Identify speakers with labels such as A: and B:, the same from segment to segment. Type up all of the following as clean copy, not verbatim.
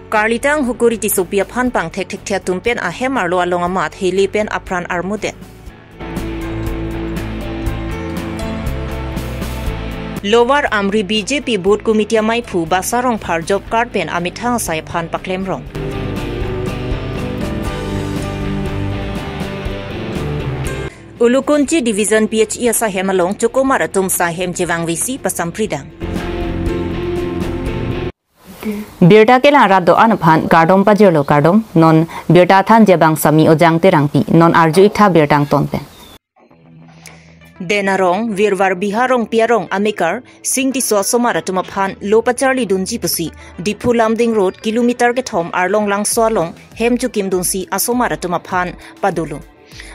A: Karli tang hukuri ti supia phan pang thek thek thia tumpen a hemar lo along amat heli pen apran armudet. Lower Amri BJP Board Committee mai phu basarong phar job card pen amithang sai phan paklem rong. Ulukunchi Division PHE sa hemalong chukumar atum sa hem jewang visi pasam pridang. Birta ke la rado anaphan kardom pajelo kardom non birta than jebang sami ojang terangti non arju itha birtang tonpen. Denarong virwar biharong piarong amikar singti swasomara tumaphan lopacharli dunji pusi dipu lamding road kilometer ke thom arlong lang swalong hem chukim dunsi asomara tumaphan padulu.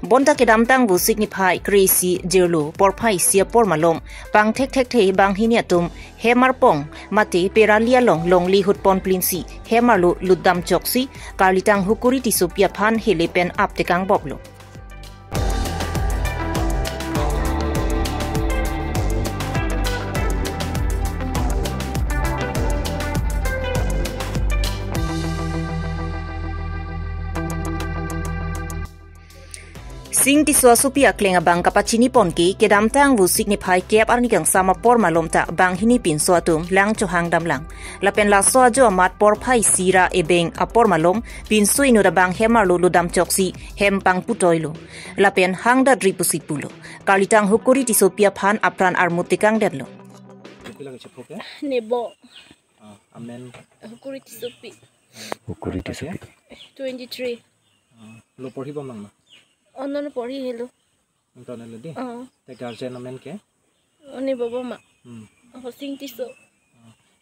A: Bonta ke damtang bu signify krisi jirlu porphai sia pormalom pang thek thek thei bang hiniatum hemarpong mati peralia long li hutpon plinsi hemarlu luddam choksi karlitang hukuri ti supia phan helepen aptekang boblo. Sing ti swasupi aklenga bang kapachini ponki kedam tang vu signify kep arnigang sama por malomta bang hinipin swatum lang chohang damlang lapen la swajo amat por phai sira ebeng apor malom pin suinu da bang hemarlu ludam choksi hem pang putoilu lapen hangda dripusipulo kalitang hukuri ti sopia phan apran armutikang derlo
B: nebo
C: amen
B: hukuri ti sopi 23
C: lo porhi bam nang
B: Onon pori hello.
C: Unton ledi. Te garden amen ke?
B: Oni baba ma. Hosting tiso.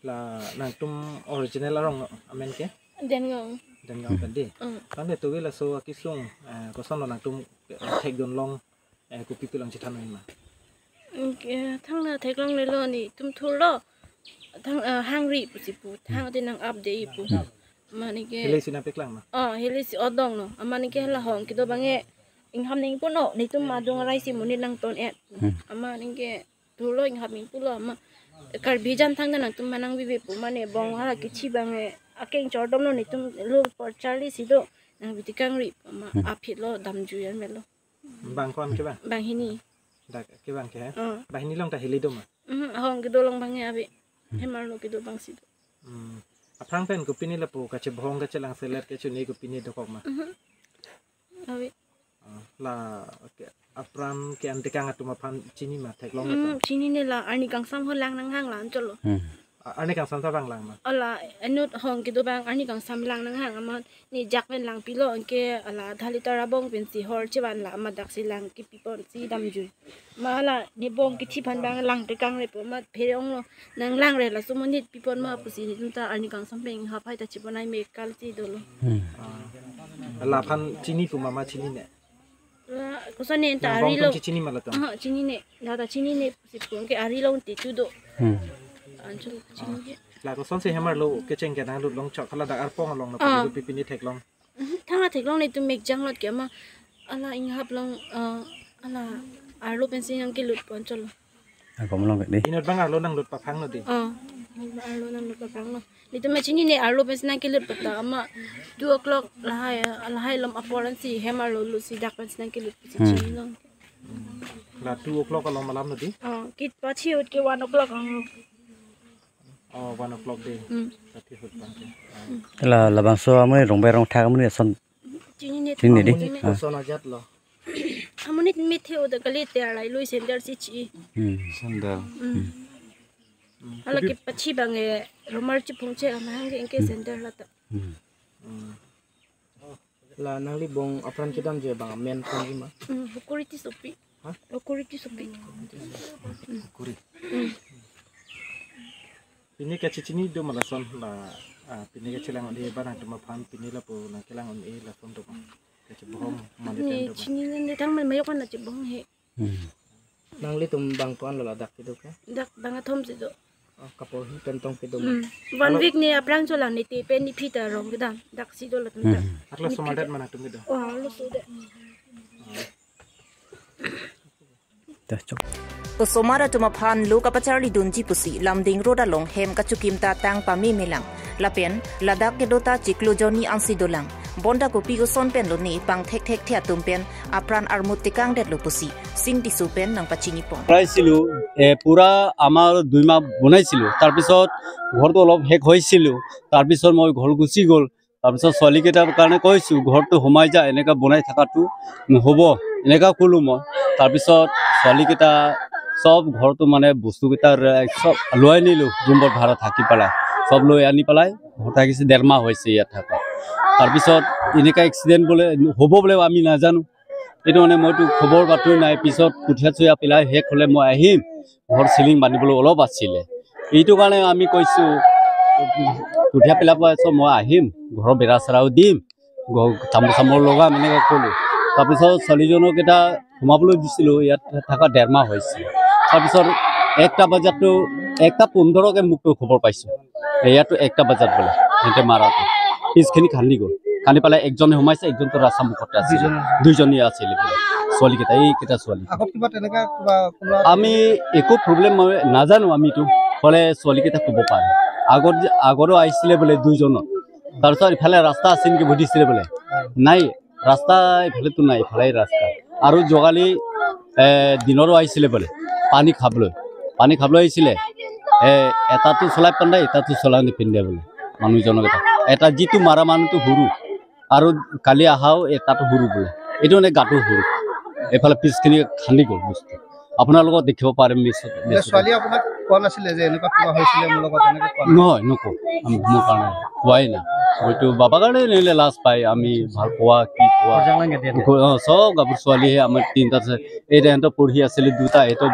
C: La nang tum original arong amen ke?
B: Den ngong
C: tadi. Kan de tu la so akisung ko son nang tum thek don long ku pipilang chitan ma.
B: Okay, thang la thek long le lo ni tum thulo. Thang hangri pusipu thang de nang update pu. Mani ke.
C: Hele sina peklang ma.
B: Hele si odong no. Amani ke la hong kido bange ingham ning puno ni tum madung rai si muni nang ton et ama ning ke thulo ingham ning pulo ama karbi jam thang na tum manang bibi pu mane bong hala kichi bange akeng chordom no ni tum lo por charli sido nang bitikang ri ama aphit lo damju yan melo
C: bang kon ke
B: bang hini
C: dak ke bang ke bang hini long ta heli dom
B: hong kido long bange abi hemar lo kido bang sido
C: aprang pen ku pini la pu ka che bhong ka che lang selet ke chuni ku pini dokok ma
B: abi
C: la apram ke antikang atuma phan chini ma thek long
B: chini ne la ani kang sam ho lang nang hang lan cholo
C: ani kang sam sa bang lang ma
B: ala anut hong kido bang ani kang sam lang nang hang ama ni jakven lang pilo anke ala dhali tarabong pensi hor chiban la ama dak si lang ki pipon si damju mala ni bong ki chi phan bang lang te kang re po ma pherong lo nang lang re la sumonit pipon ma pusi ni ta ani kang sam peng ha phai ta chi bonai me kal ti do lo
C: la phan chini pu mama chini ne
B: ko sa ne ta ari lo
C: chini mala ta
B: chini ne la ta chini ne si pon ke ari lo ti tu do anchul chini ke
C: la ko son se hamar lo ke cheng ke na lu long chok khala da ar pong long na pu pipini thek long
B: thanga thek long ne tu mek jang lot ke ma ala ing hap long ala ar lo pen sing ang ke lut pon chol
D: kom long de
C: inot bang ar lo nang lut pa phang no di
B: ar lo nang lut pa phang no ni tu me chini ne ar lo pen sing ang ke lut pa ama 2 o'clock la hai lam aporan si hemar lo lu si dak pen sing ang ke lut si chini long
C: la 2 o'clock along malam no di
B: kit pa chi ut ke 1 o'clock
C: 1 o'clock de tati hut bang
D: la bang so amne rong bai rong thak amne son
B: chini
D: di
C: son ajat lo
B: amunit metheo da kali te alai lui sender si chi
C: sandal
B: ala ki pachi bange romar chi phungche ama hang ke sender la ta
C: la nangli bong apran chidam je bang men phang ma
B: hukuri ti sopi hukuri ti sopi
C: hukuri pini ka chichini do mala son la pini ka chilang de barang tuma phan pini la po na kilang on e la son do ka chi bohom ma de
B: ni chini ne tang man mayok na chi bong he
C: nangli tum bang tuan la dak do ka
B: dak bang athom si do
C: kapor hi pentong ke do
B: 1 week ni aprang chola ni te pen ni phita rong gidam dak si do la tum dak
C: akla somadat mana tum do
B: lo so de
D: ta chok
A: Usomara tumaphan loka pacharli dunji pusi lamding roda long hem kachukimta tang pami melang lapen ladak gedota chiklo joni angsi dolang bonda kopi uson pen loni pang thek thek thia tumpen apran armut tikang det lo pusi sing tisu pen nang pachini pon
E: প্ৰাইছিলো পুৰা আমাৰ 2 মাহ বনাইছিলো তাৰ পিছত ঘৰটো অলপ hack হৈছিল তাৰ পিছত মই ঘৰ গুচি গল তাৰ পিছত ছোৱালী কেইটাৰ কাৰণে কৈছো ঘৰটো সোমাই যা এনেকা বনাই থাকাটো নহব এনেকা কলো মই তাৰ পিছত ছোৱালী কেইটা সব ঘৰটো মানে বস্তু কেইটা সব লৈ নিলো ৰুমৰ ভাড়া থাকি পেলাই সব লৈ আনি পেলাই ঘৰ থাকিছে 1.5 মাহ হৈছে ইয়াত থাকা তাৰ পিছত এনেকা এক্সিডেন্ট বলে হ'ব বলে আমি নাজানো এইটো মানে মইতো খবৰ বাতৰি নাই পিছত কুঠিয়া চুয়া পেলাই হেক হলে মই আহিম ঘৰ সিলিং বান্ধিবলৈ অলপ আছিলে এইটো কাৰণে আমি কৈছো কুঠিয়া পেলাব আছে মই আহিম ঘৰৰ বেৰা চেৰাও দিম তামোল লগাম এনেকৈ ক'লো তাৰপিছত ছোৱালীজনক এটা সোমাবলৈ দিছিলোঁ ইয়াত থকা 1.5 মাহ হৈছে তাৰপিছত 1টা বজাতো 1:15কে মোকতো খবৰ পাইছোঁ ইয়াতো 1টা বজাত বোলে সিহঁতে মাৰাটো পিছখিনি খান্দি গ'ল কানি পেলাই একজনে সোমাইছে একজনটো ৰাস্তা মুখতে আছিল দুইজনী আছিল ছোৱালী কেইটা এইকেইটা ছোৱালী আমি একো প্ৰব্লেম নাজানো আমিতো হ'লে ছোৱালী কেইটা ক'ব পাৰে আগৰো আহিছিলে বোলে দুইজনৰ তাৰপিছত ইফালে ৰাস্তা আছে নেকি সুধিছিলে বোলে নাই ৰাস্তা ইফালেতো নাই ইফালে ৰাস্তা আৰু জগালি দিনৰো আহিছিলে বোলে পানী খাবলৈ আহিছিলে এটাতো চলাই পাণ্ডা এটাতো চলাই নিপিন্ধে বোলে মানুহজনক এটা যিটো মাৰা মানুহটো সৰু আৰু কালি আহাও এটাতো সৰু বোলে এইটো মানে গাটো সৰু এফালে পিছখিনি খান্দি গ'ল বস্তু আপোনালোকক দেখিব পাৰে
C: ছোৱালী আপোনাক কোৱা নাছিলে যে এনেকুৱা কিবা হৈছিলে মোৰ লগত এনেকৈ কোৱা
E: নহয় নকওঁ মোৰ কাৰণে কোৱাই নাই হয়তো বাবা কাৰণে নিলে লাজ পায় আমি ভাল পোৱা কি পোৱা চব গাভৰু ছোৱালীহে আমাৰ 3টা আছে এই সিহঁতৰ পঢ়ি আছিলে 2টা এইটো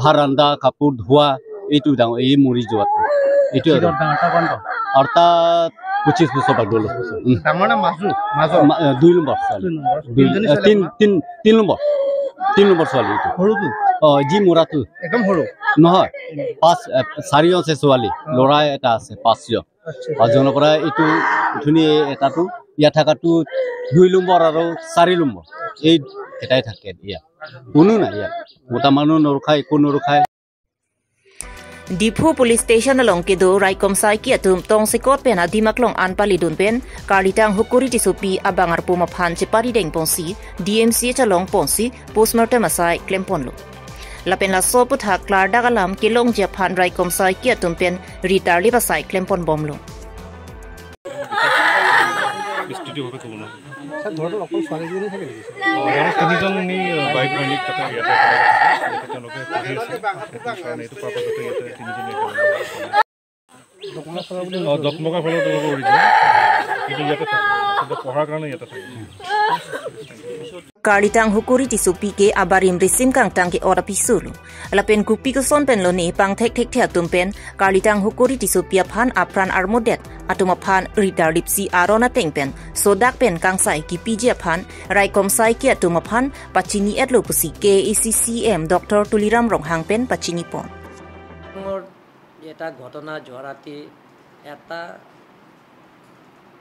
E: ভাত ৰান্ধা কাপোৰ ধোৱা এইটো ডাঙৰ এই মৰি যোৱাটো এইটো আৰু তাত 25 বছৰ পাগল
C: ডাঙৰ না মাজু
E: 2 নম্বৰ ছোৱালী 3 নম্বৰ ছোৱালী এইটো সৰুটো যি মৰাটো
C: একদম সৰু
E: নহয় 4জন আছে ছোৱালী ল'ৰা এটা আছে 5জনৰ পৰা এইটো ধুনীয়া এটাটো ইয়াত থকাটো 2 নম্বৰ আৰু 4 নম্বৰ এই এটাই থাকে ইয়াত কোনো নাই ইয়াত মতা মানুহ নৰখায় একো নৰখায়
A: Dipu Police Station along Kedo Raikom Sai ki atum tong sikot pen adimaklong anpali dun pen Karlitang hukuri tisupi abangar pumaphan chepari deng ponsi DMC chalong ponsi postmortem asai klemponlo lapen la soput ha klar dagalam kilong japhan Raikom Sai ki atum pen ritarli basai klempon bomlo
C: ঘৰটো অকল ছোৱালীজনী থাকে নেকি
F: তিনিজনী bike মালিক তাতে ইয়াতে তেওঁলোকে পঢ়ি আছে কাৰণে এইটো পাৰ্পাছতে ইয়াতে তিনিজনী যত্নকা ফলত তেওঁলোকে কৰিছে কিন্তু ইয়াতে থাকে পঢ়াৰ কাৰণে ইয়াতে থাকে
A: Karlitang hukuri tisupi ke abarim risim kang tang ke ora pisulu lapen kupi ko son pen loni pang thek thek thia tumpen Karlitang hukuri tisupia phan apran armodet atuma phan ridar lipsi arona tengpen sodak pen kang sai ki pije phan Raikom Sai ki atuma phan pachini etlo pusi ke ECCM Dr. Tuliram Ronghang pen pachini pon
G: এটা ঘটনা জোৰাতি এটা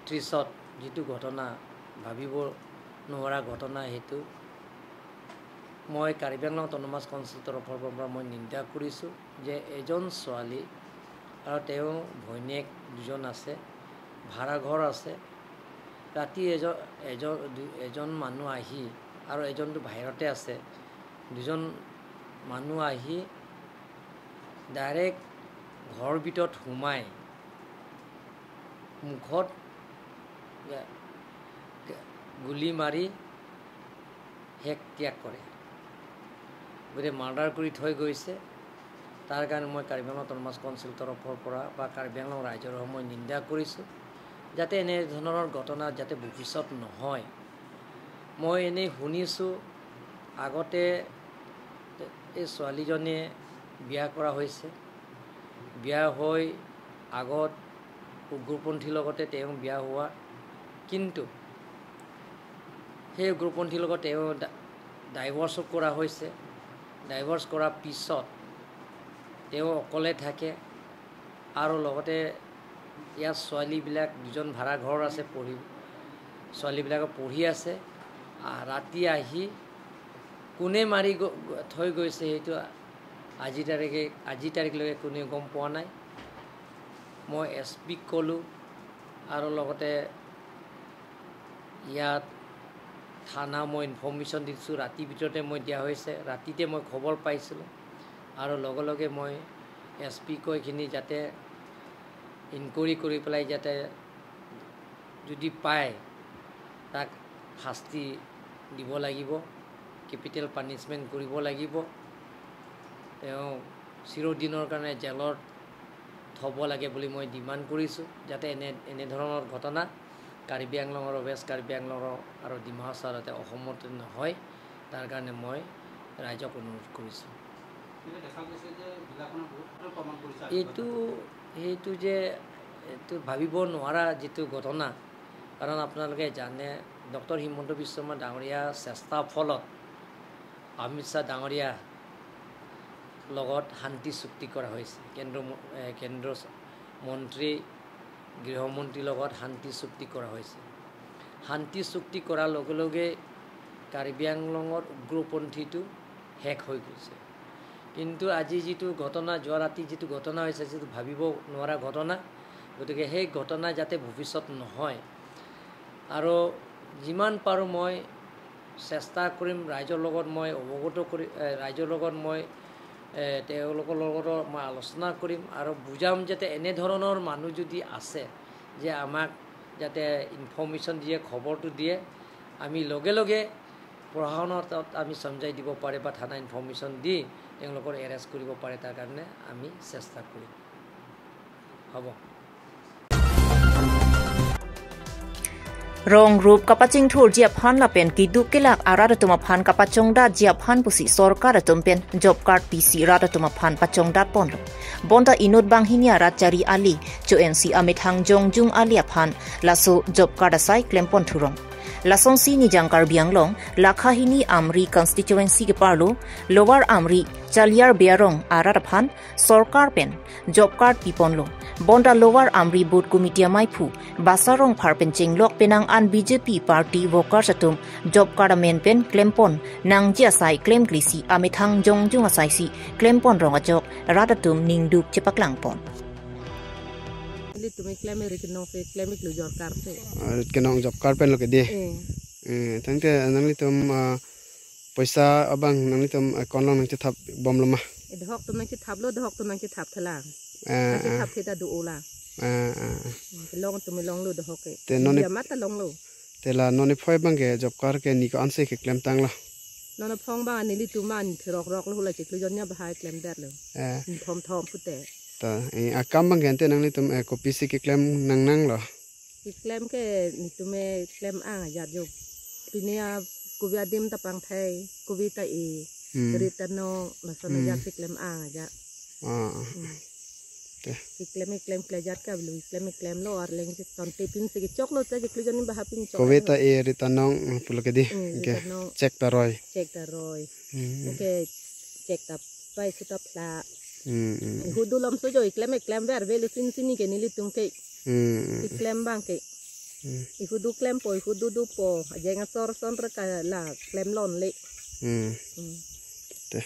G: ট্ৰিছত যেটো ঘটনা ভাবিব Nora ঘটনা হেতু মই Karbi Anglong autonomous council তৰফৰ পৰা মই নিন্দা কৰিছো যে এজন ছোৱালী আৰু তেওঁ ভৈনিক দুজন আছে ভাড়া ঘৰ আছে ৰাতি এজন মানুহ আহি আৰু এজনটো বাহিৰতে আছে দুজন মানুহ আহি ডাইৰেক্ট ঘৰ ভিতৰত সোমাই মুখত গুলি মাৰি হেক ত্যাগ কৰে গতিকে মাৰ্ডাৰ কৰি থৈ গৈছে তাৰ কাৰণে মই কাৰ্বি আংলং অটোনমাস কাউন্সিল তৰফৰ পৰা বা কাৰ্বি আংলং ৰাইজৰ মই নিন্দা কৰিছোঁ যাতে এনে ধৰণৰ ঘটনা যাতে ভৱিষ্যত নহয় মই এনেই শুনিছোঁ আগতে এই ছোৱালীজনীয়ে বিয়া কৰা হৈছে বিয়া হৈ আগত উগ্ৰপন্থীৰ লগতে তেওঁ বিয়া হোৱা কিন্তু সেই উগ্ৰপন্থীৰ লগত তেওঁ ডাইভৰ্ছ কৰা হৈছে ডাইভৰ্ছ কৰাৰ পিছত তেওঁ অকলে থাকে আৰু লগতে ইয়াৰ ছোৱালীবিলাক দুজন ভাড়া ঘৰ আছে ছোৱালীবিলাক পঢ়ি আছে ৰাতি আহি কোনে মাৰি থৈ গৈছে সেইটো আজি তাৰিখলৈকে কোনেও গম পোৱা নাই মই SP ক'লোঁ আৰু লগতে ইয়াত থানা মই ইনফৰ্মেশ্যন দিছোঁ ৰাতিৰ ভিতৰতে মই দিয়া হৈছে ৰাতিতে মই খবৰ পাইছিলোঁ আৰু লগে লগে মই SP কৈখিনি যাতে ইনকুৱাৰী কৰি পেলাই যাতে যদি পায় তাক শাস্তি দিব লাগিব কেপিটেল পানিছমেণ্ট কৰিব লাগিব তেওঁ চিৰদিনৰ কাৰণে জেলত থ'ব লাগে বুলি মই ডিমাণ্ড কৰিছোঁ যাতে এনেধৰণৰ ঘটনা কাৰ্বি আংলঙৰ ৱেষ্ট কাৰ্বি আংলঙৰ আৰু ডিমা হাছাও যাতে অসমত নহয় তাৰ কাৰণে মই ৰাইজক অনুৰোধ কৰিছোঁ এইটো যে এইটো ভাবিব নোৱাৰা যিটো ঘটনা কাৰণ আপোনালোকে জানে ডক্টৰ হিমন্ত বিশ্ব শৰ্মা ডাঙৰীয়া চেষ্টাৰ ফলত অমিত শ্বাহ ডাঙৰীয়া লগত শান্তি চুক্তি কৰা হৈছে কেন্দ্ৰ মন্ত্ৰী গৃহমন্ত্ৰীৰ লগত শান্তি চুক্তি কৰা হৈছে শান্তি চুক্তি কৰাৰ লগে লগে কাৰ্বি আংলঙৰ উগ্ৰপন্থীটো শেষ হৈ গৈছে কিন্তু আজি যিটো ঘটনা যোৱা ৰাতি যিটো ঘটনা হৈছে যিটো ভাবিব নোৱাৰা ঘটনা গতিকে সেই ঘটনা যাতে ভৱিষ্যত নহয় আৰু যিমান পাৰোঁ মই চেষ্টা কৰিম ৰাইজৰ লগত মই অৱগত কৰি ৰাইজৰ লগত মই তেওঁলোকৰ লগত মই আলোচনা কৰিম আৰু বুজাম যাতে এনেধৰণৰ মানুহ যদি আছে যে আমাক যাতে ইনফৰ্মেশ্যন দিয়ে খবৰটো দিয়ে আমি লগে লগে প্ৰশাসনত আমি সমজাই দিব পাৰে বা থানা ইনফৰ্মেশ্যন দি তেওঁলোকৰ এৰেষ্ট কৰিব পাৰে তাৰ কাৰণে আমি চেষ্টা কৰিম হ'ব
A: Rong group kapaching thur jia phan la pen ki du kelak arada tuma phan kapachong da jia phan pusi sorkar tumpen job card PC rada tuma phan pachong da pon bonda inut bang hinia rachari ali cho NC amithang jong jung alia phan laso job card asai claim pon thurong Lasong si ni jangkar bianglong lakha hini amri constituency ke parlo lower amri chaliar biarong araraphan sorkar pen job card piponlo bonda lower amri board committee maipu basarong pharpen chinglok penang an BJP party worker satum job card amen pen claim pon nang jia sai claim glisi amithang jong jung asai si claim pon rong ajok radatum ningduk chepaklang pon
H: Tumi claim rikenong pe claim lu job card pe
I: rikenong job card pen lo ke di tangte nang litum paisa abang nang litum konlong nang thap bom lama
H: dhok tum nang thap lo dhok tum nang thap thalang thap theta du ola long tum long lo dhok ke te noni mata long lo
I: te la noni phoi bang ke job card ke ni ko anse ke claim tang la
H: nona phong ba ni litum man throk rok lo la chik lu jon nya ba hai claim dat lo thom thom pute
I: ta akam bang gente nang litum copy si ke claim nang nang lo
H: claim ke nitume claim ang ajat jo pinia kubia dim ta pang thai kubita e ritano la sana jat si claim ang ajat te claim klejat ka blu claim lo ar leng si ton tipin si chok lo ta ke klujon ni ba hapin chok
I: kubita e ritano pulo ke di ke check ta roy
H: okay check ta pai su ta pla hudulam so jo claim ver velu sin sini ke nili tum ke claim bang ke hudu claim po hudu du po ajenga sor son ra ka la claim lon le
I: te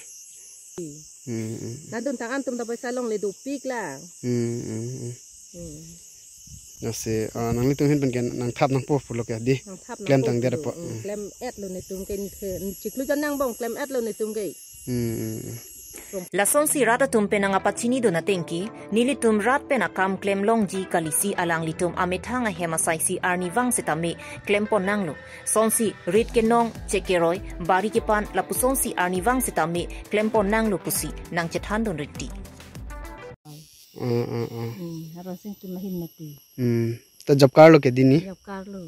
H: na dun tangan tum ta paisa long le du pik la
I: na se nang litum hin ben ken nang thap nang po pulo ke di claim tang der po
H: claim et lo ne tum ke ni chiklu jan nang bong claim et lo ne tum ke
A: Lasong si rata tum penang apachini do natenki nilitum rat pena kam claim longji kalisi alang litum amethanga hemasai si arniwang setame claim pon nanglo sonsi rit kenong chekeroi bari ke pan lapusong si arniwang setame claim pon nanglo pusi nang chethan don ritti
H: harus sing tumahin mati
I: ta job card lo ke dini
H: job card lo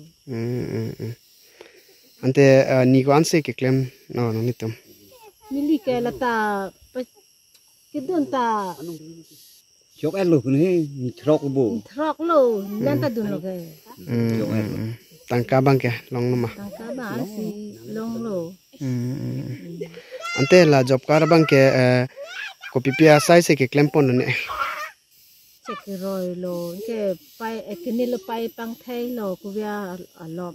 I: ante ni ko anse ke claim no nitum
H: nili ke lata kidun ta
E: chok el lu ni throk
H: lo nan ta dun lo ke
I: tangka bang ke long lama
H: tangka ba si long lo
I: ante la job card bang ke copy pia sai se ke claim pon ne
H: check roi lo ke pai ekini lo pai pang thai lo ku bia alom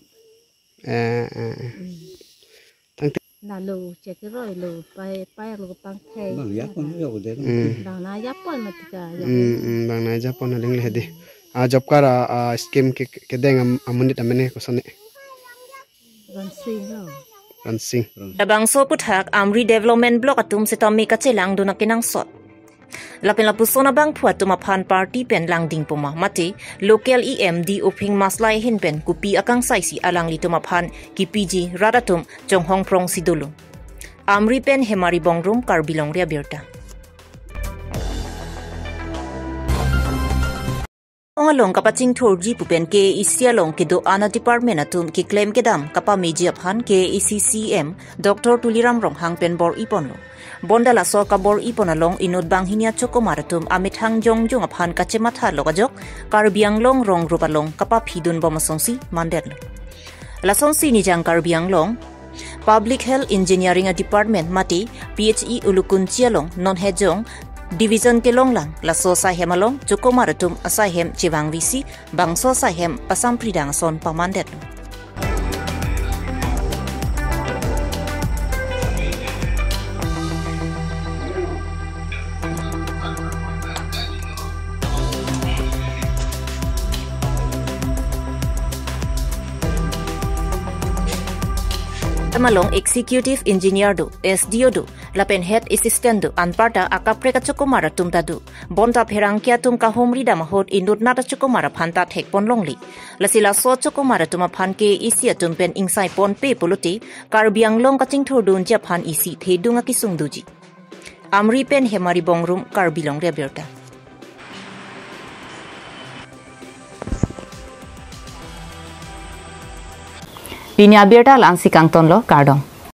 H: Lalu cek roy lo pai lo pang thei.
I: Hmm.
H: Bang na Japon matika.
I: Bang na Japon na ding lehdi. Job kara scheme ke deng amunit amene ko sone. Ransing.
A: Labang so puthak Amri Development Block atum sitami kachelang do nakinang sot. Lapin lapusona bang puat tumaphan party pen lang ding puma mati local EMD uping maslai hin pen kupi akang saisi alang li tumaphan kipiji radatum jonghong prong sidulu. Amri pen hemari bongrum Karbi Longri Abirta. Ongalong kapaching thorji pupen ke isialong ke do ana department atum ki claim kedam kapa meji aphan ke ECCM Dr. Tuliram Rong hang pen bor iponlo. Bondala so kabor iponalong inod bang hinia chokomaratum amit hang jong aphan kachematha logajok Karbiang Long rong rupalong kapa phidun bomasongsi manderlo. Lasonsi nijang Karbiang Long Public Health Engineering Department mati PHE ulukun chialong non hejong Division ke longlang laso sahemalong chokomaratum asahem chewang visi bangso sahem pasam pridang son pamanderlo. Malong Executive Engineer do SDO do lapen Head Assistant do anparta akapre ka chokomara tumta do bonta pherang kya tum ka homri da mahot inut nata chokomara phanta thek pon longli lasila so chokomara tuma phan ke isia tumpen ingsai pon pe poluti Karbiang Long ka chingthur dun ja phan isi thedunga ki sungduji Amri pen hemari bongrum Karbi Longri Abirta. Pinya Abirta lang si Kangton lo Kardong.